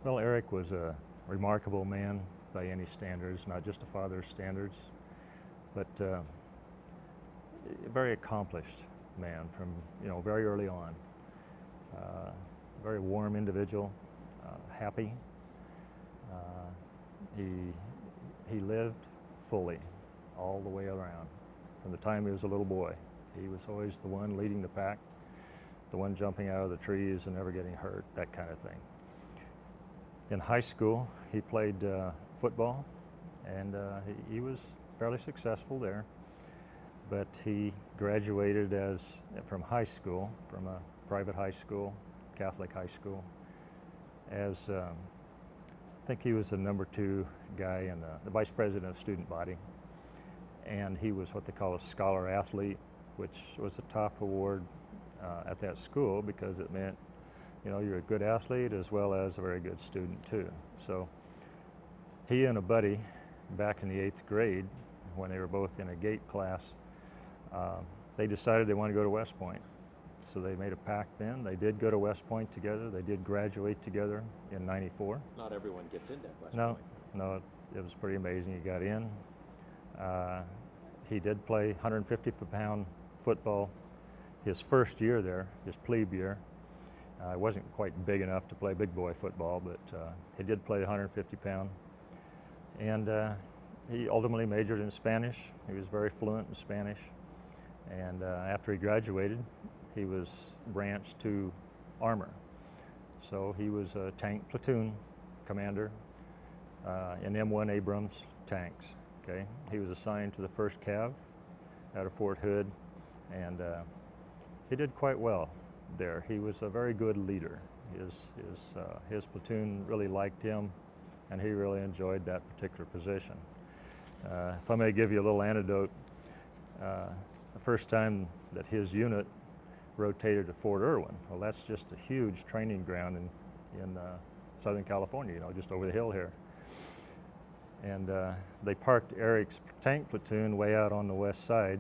Well, Eric was a remarkable man by any standards, not just a father's standards, but a very accomplished man from very early on. Very warm individual, happy. He lived fully all the way around. From the time he was a little boy, he was always the one leading the pack, the one jumping out of the trees and never getting hurt, that kind of thing. In high school, he played football, and he was fairly successful there. But he graduated from high school, from a private high school, Catholic high school, as I think he was the #2 guy and the vice president of student body. And he was what they call a scholar athlete, which was a top award at that school because it meant you're a good athlete as well as a very good student too. So he and a buddy back in the 8th grade, when they were both in a GATE class, they decided they wanted to go to West Point. So they made a pact then. They did go to West Point together. They did graduate together in '94. Not everyone gets into West Point. No, it was pretty amazing. He got in. He did play 150-pound football his first year there, his plebe year. He wasn't quite big enough to play big boy football, but he did play 150-pound. And he ultimately majored in Spanish. He was very fluent in Spanish. And after he graduated, he was branched to armor. So he was a tank platoon commander in M1 Abrams tanks. Okay, he was assigned to the 1st Cav out of Fort Hood, and he did quite well there. He was a very good leader. His platoon really liked him, and he really enjoyed that particular position. If I may give you a little anecdote, the first time that his unit rotated to Fort Irwin, well, that's just a huge training ground in Southern California, just over the hill here. And they parked Eric's tank platoon way out on the west side.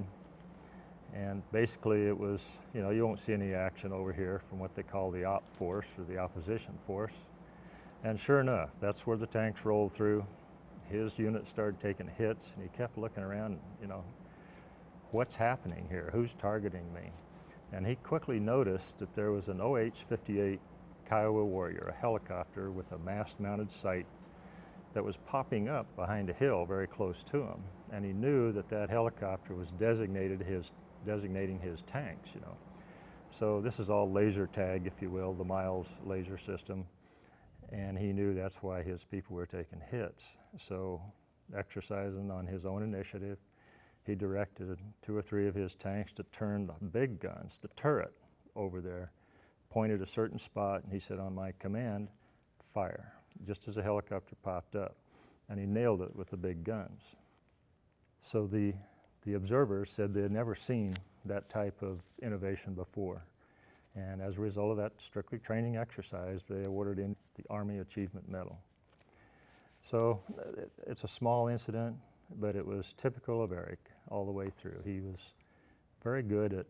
And basically it was, you won't see any action over here from what they call the op force or the opposition force. And sure enough, that's where the tanks rolled through. His unit started taking hits, and he kept looking around, what's happening here? Who's targeting me? And he quickly noticed that there was an OH-58 Kiowa Warrior, a helicopter with a mast-mounted sight that was popping up behind a hill very close to him. And he knew that that helicopter was designating his tanks, So this is all laser tag, if you will, the Miles laser system. And he knew that's why his people were taking hits. So exercising on his own initiative, he directed 2 or 3 of his tanks to turn the big guns, the turret over there, pointed a certain spot, and he said, on my command, fire, just as a helicopter popped up. And he nailed it with the big guns. So the observers said they had never seen that type of innovation before. And as a result of that strictly training exercise, they awarded him the Army Achievement Medal. So it's a small incident, but it was typical of Eric all the way through. He was very good at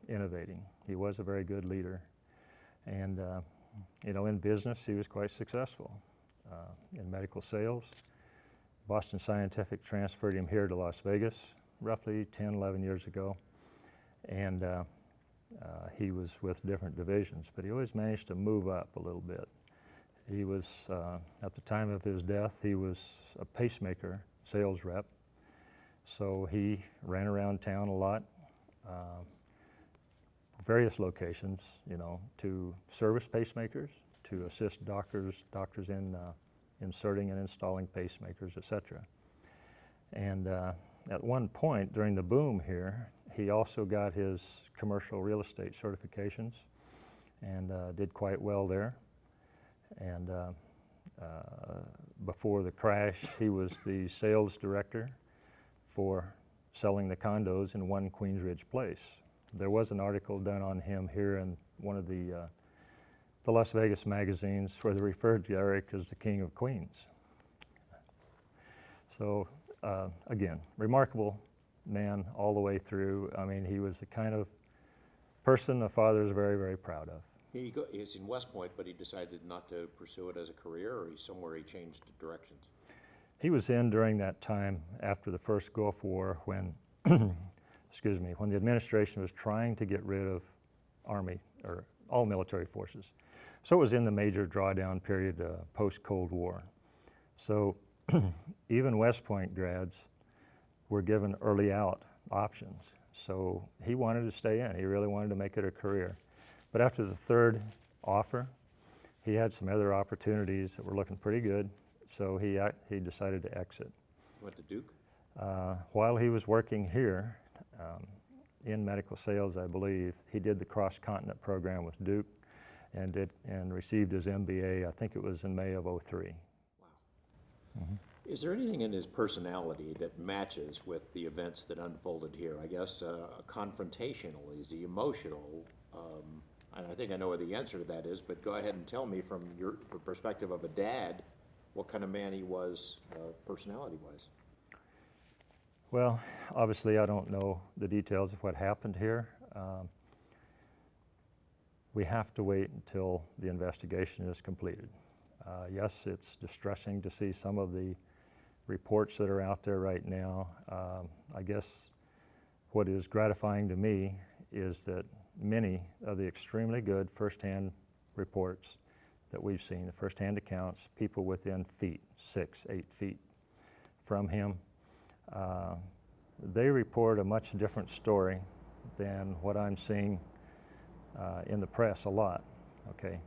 innovating. He was a very good leader. And in business, he was quite successful. In medical sales, Boston Scientific transferred him here to Las Vegas roughly 10, 11 years ago. And he was with different divisions, but he always managed to move up a little bit. He was, at the time of his death, he was a pacemaker sales rep. So he ran around town a lot, various locations, to service pacemakers, to assist doctors in inserting and installing pacemakers, etc. And at one point during the boom here, he also got his commercial real estate certifications and did quite well there. And before the crash, he was the sales director for selling the condos in 1 Queensridge Place. There was an article done on him here in one of the Las Vegas magazines where they referred to Eric as the King of Queens. So again, remarkable man all the way through. I mean, he was the kind of person a father is very, very proud of. He's in West Point, but he decided not to pursue it as a career, or he's somewhere he changed directions? He was in during that time after the first Gulf War when, excuse me, when the administration was trying to get rid of Army or all military forces. So it was in the major drawdown period post-Cold War. So even West Point grads were given early out options. So he wanted to stay in. He really wanted to make it a career. But after the third offer, he had some other opportunities that were looking pretty good. So he decided to exit. Went to Duke? While he was working here in medical sales, I believe, he did the cross-continent program with Duke and received his MBA, I think it was in May of '03. Wow. Mm-hmm. Is there anything in his personality that matches with the events that unfolded here? I guess confrontational, is he emotional? And I think I know what the answer to that is, but go ahead and tell me from your perspective of a dad, what kind of man he was personality-wise. Well, obviously I don't know the details of what happened here. We have to wait until the investigation is completed. Yes, it's distressing to see some of the reports that are out there right now. I guess what is gratifying to me is that many of the extremely good firsthand reports that we've seen, the firsthand accounts, people within feet, 6, 8 feet from him, they report a much different story than what I'm seeing in the press a lot, okay?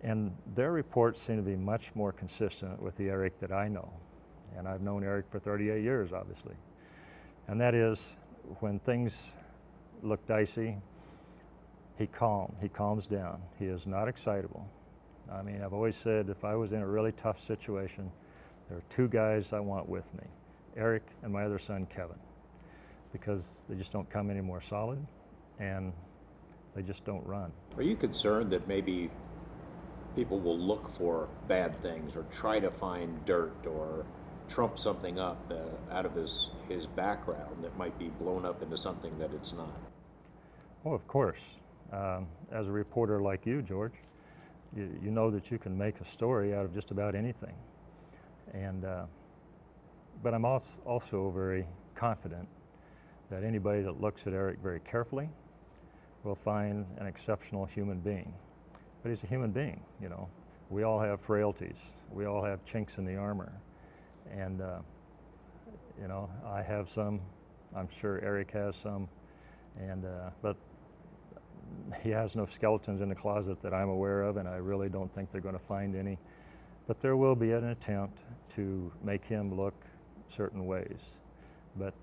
And their reports seem to be much more consistent with the Eric that I know. And I've known Eric for 38 years, obviously. And that is, when things look dicey, he calms down. He is not excitable. I mean, I've always said if I was in a really tough situation, there are 2 guys I want with me, Eric and my other son, Kevin, because they just don't come any more solid and they just don't run. Are you concerned that maybe people will look for bad things or try to find dirt or trump something up out of his background that might be blown up into something that it's not? Oh, of course. As a reporter like you, George, you know that you can make a story out of just about anything. And, but I'm also very confident that anybody that looks at Eric very carefully will find an exceptional human being. But he's a human being, you know. We all have frailties. We all have chinks in the armor. And, you know, I have some. I'm sure Eric has some. And, but he has no skeletons in the closet that I'm aware of, and I really don't think they're going to find any. But there will be an attempt to make him look certain ways. But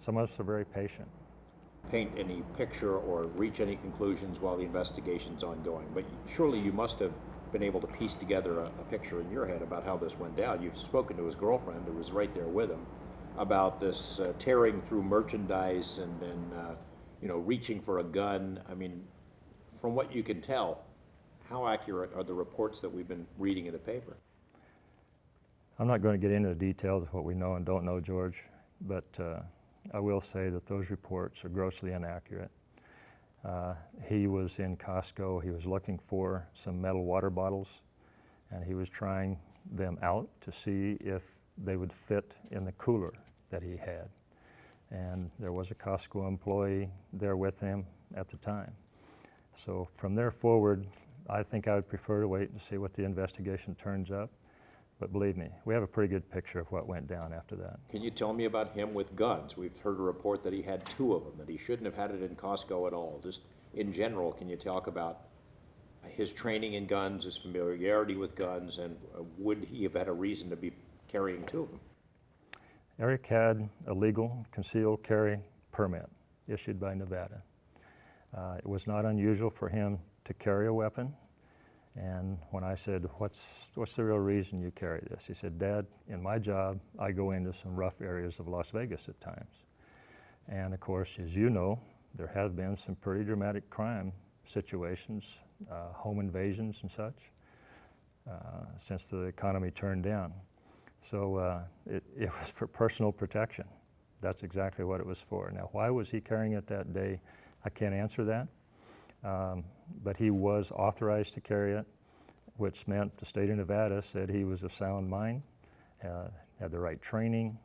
some of us are very patient. Paint any picture or reach any conclusions while the investigation's ongoing, but surely you must have been able to piece together a picture in your head about how this went down. You've spoken to his girlfriend, who was right there with him, about this tearing through merchandise and you know, reaching for a gun. I mean, from what you can tell, how accurate are the reports that we've been reading in the paper? I'm not going to get into the details of what we know and don't know, George, but I will say that those reports are grossly inaccurate. He was in Costco. He was looking for some metal water bottles, and he was trying them out to see if they would fit in the cooler that he had. And there was a Costco employee there with him at the time. So from there forward, I think I would prefer to wait and see what the investigation turns up. But believe me, we have a pretty good picture of what went down after that. Can you tell me about him with guns? We've heard a report that he had 2 of them, that he shouldn't have had it in Costco at all. Just in general, can you talk about his training in guns, his familiarity with guns, and would he have had a reason to be carrying 2 of them? Eric had a legal concealed carry permit issued by Nevada. It was not unusual for him to carry a weapon. And when I said, what's the real reason you carry this? He said, Dad, in my job, I go into some rough areas of Las Vegas at times. And of course, as you know, there have been some pretty dramatic crime situations, home invasions and such, since the economy turned down. So it was for personal protection. That's exactly what it was for. Now, why was he carrying it that day? I can't answer that. but he was authorized to carry it, which meant the state of Nevada said he was of sound mind, had the right training,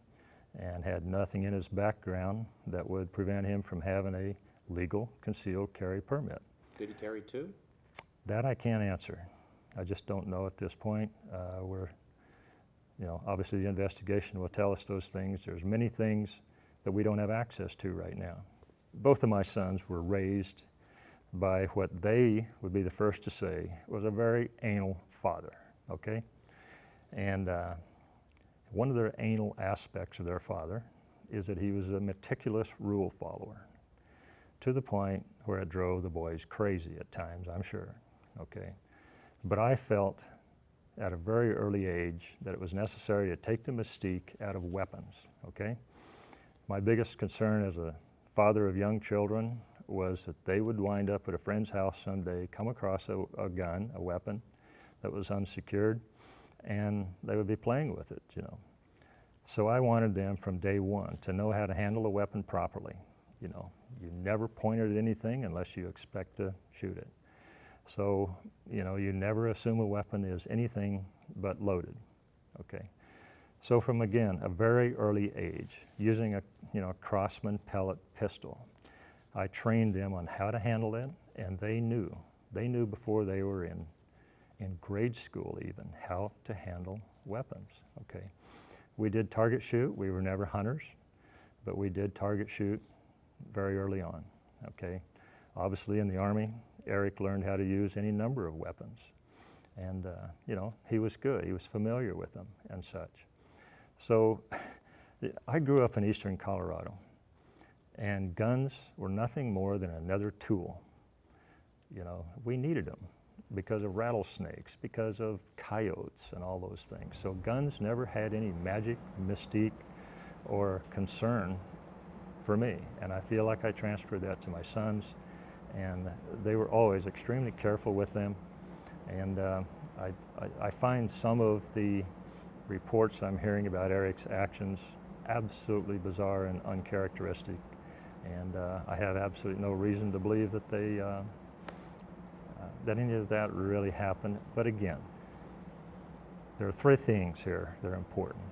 and had nothing in his background that would prevent him from having a legal concealed carry permit. Did he carry two? That I can't answer. I just don't know at this point. Obviously the investigation will tell us those things. There's many things that we don't have access to right now. Both of my sons were raised by what they would be the first to say was a very anal father, okay? And one of the anal aspects of their father is that he was a meticulous rule follower, to the point where it drove the boys crazy at times, I'm sure, okay? But I felt at a very early age that it was necessary to take the mystique out of weapons, okay? My biggest concern as a father of young children was that they would wind up at a friend's house someday, come across a gun, a weapon that was unsecured, and they would be playing with it, So I wanted them from day one to know how to handle a weapon properly. You never point it at anything unless you expect to shoot it. So, you never assume a weapon is anything but loaded, okay? So from, again, a very early age, using a Crossman pellet pistol, I trained them on how to handle it, and they knew before they were in grade school even, how to handle weapons, okay? We did target shoot. We were never hunters, but we did target shoot very early on, okay? Obviously in the Army, Eric learned how to use any number of weapons, and he was good. He was familiar with them and such. So I grew up in eastern Colorado, and guns were nothing more than another tool. We needed them because of rattlesnakes, because of coyotes and all those things. So guns never had any magic, mystique, or concern for me, and I feel like I transferred that to my sons, and they were always extremely careful with them. And I find some of the reports I'm hearing about Eric's actions absolutely bizarre and uncharacteristic, and I have absolutely no reason to believe that that any of that really happened. But again, there are three things here that are important.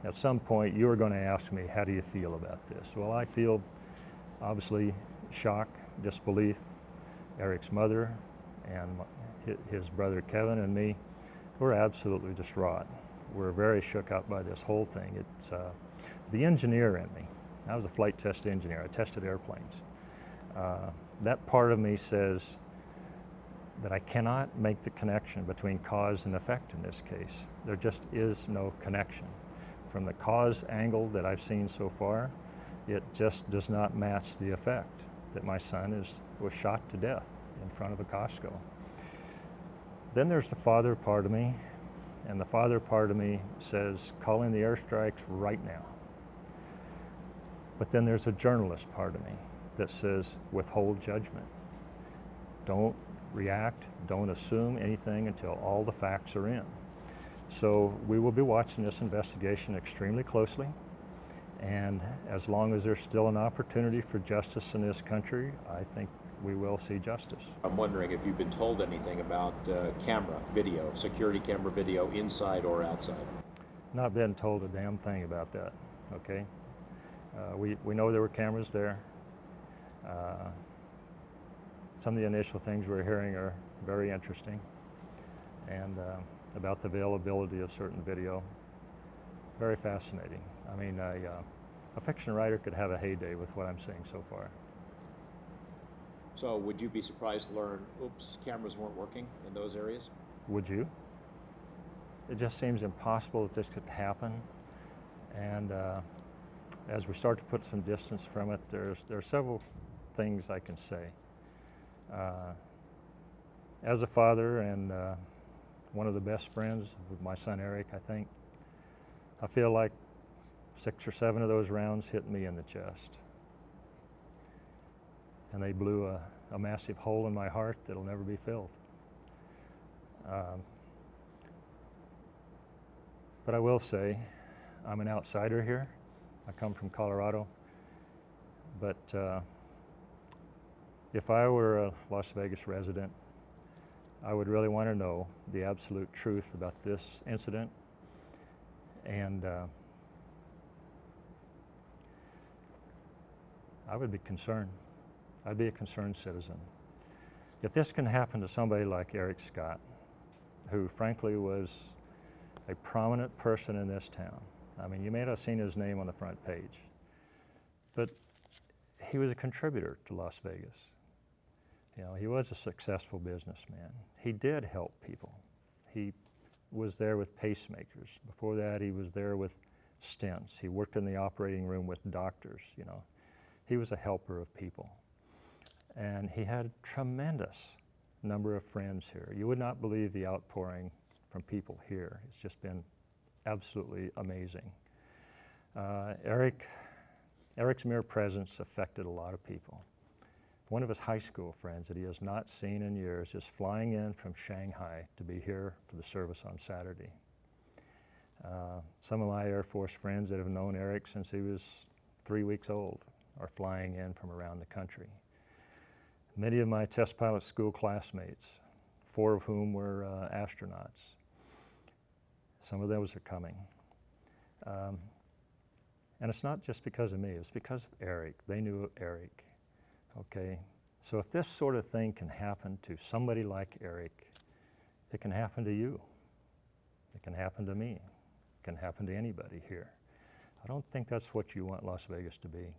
At some point you are going to ask me, how do you feel about this? Well, I feel obviously shock, disbelief. Eric's mother and his brother Kevin and me, we're absolutely distraught. We're very shook up by this whole thing. It's the engineer in me. I was a flight test engineer. I tested airplanes. That part of me says that I cannot make the connection between cause and effect in this case. There just is no connection. From the cause angle that I've seen so far, it just does not match the effect that my son was shot to death in front of a Costco. Then there's the father part of me, and the father part of me says, call in the airstrikes right now. But then there's a journalist part of me that says, withhold judgment. Don't react, don't assume anything until all the facts are in. So we will be watching this investigation extremely closely, and as long as there's still an opportunity for justice in this country, I think we will see justice. I'm wondering if you've been told anything about camera video, security camera video, inside or outside? Not been told a damn thing about that, okay? We know there were cameras there. Some of the initial things we're hearing are very interesting, and about the availability of certain video, very fascinating. I mean, a fiction writer could have a heyday with what I'm seeing so far. So would you be surprised to learn, oops, cameras weren't working in those areas? Would you? It just seems impossible that this could happen. And as we start to put some distance from it, there are several things I can say. As a father and one of the best friends with my son Eric, I feel like 6 or 7 of those rounds hit me in the chest. And they blew a massive hole in my heart that'll never be filled. But I will say, I'm an outsider here. I come from Colorado, but If I were a Las Vegas resident, I would really want to know the absolute truth about this incident, and I would be concerned. I'd be a concerned citizen. If this can happen to somebody like Eric Scott, who frankly was a prominent person in this town. I mean, you may not have seen his name on the front page, but he was a contributor to Las Vegas. You know, he was a successful businessman. He did help people. He was there with pacemakers. Before that, he was there with stents. He worked in the operating room with doctors, you know. He was a helper of people. And he had a tremendous number of friends here. You would not believe the outpouring from people here. It's just been absolutely amazing. Eric's mere presence affected a lot of people. One of his high school friends that he has not seen in years is flying in from Shanghai to be here for the service on Saturday. Some of my Air Force friends that have known Eric since he was 3 weeks old are flying in from around the country. Many of my test pilot school classmates, 4 of whom were astronauts, some of those are coming. And it's not just because of me, it's because of Eric. They knew Eric, okay? So if this sort of thing can happen to somebody like Eric, it can happen to you. It can happen to me. It can happen to anybody here. I don't think that's what you want Las Vegas to be.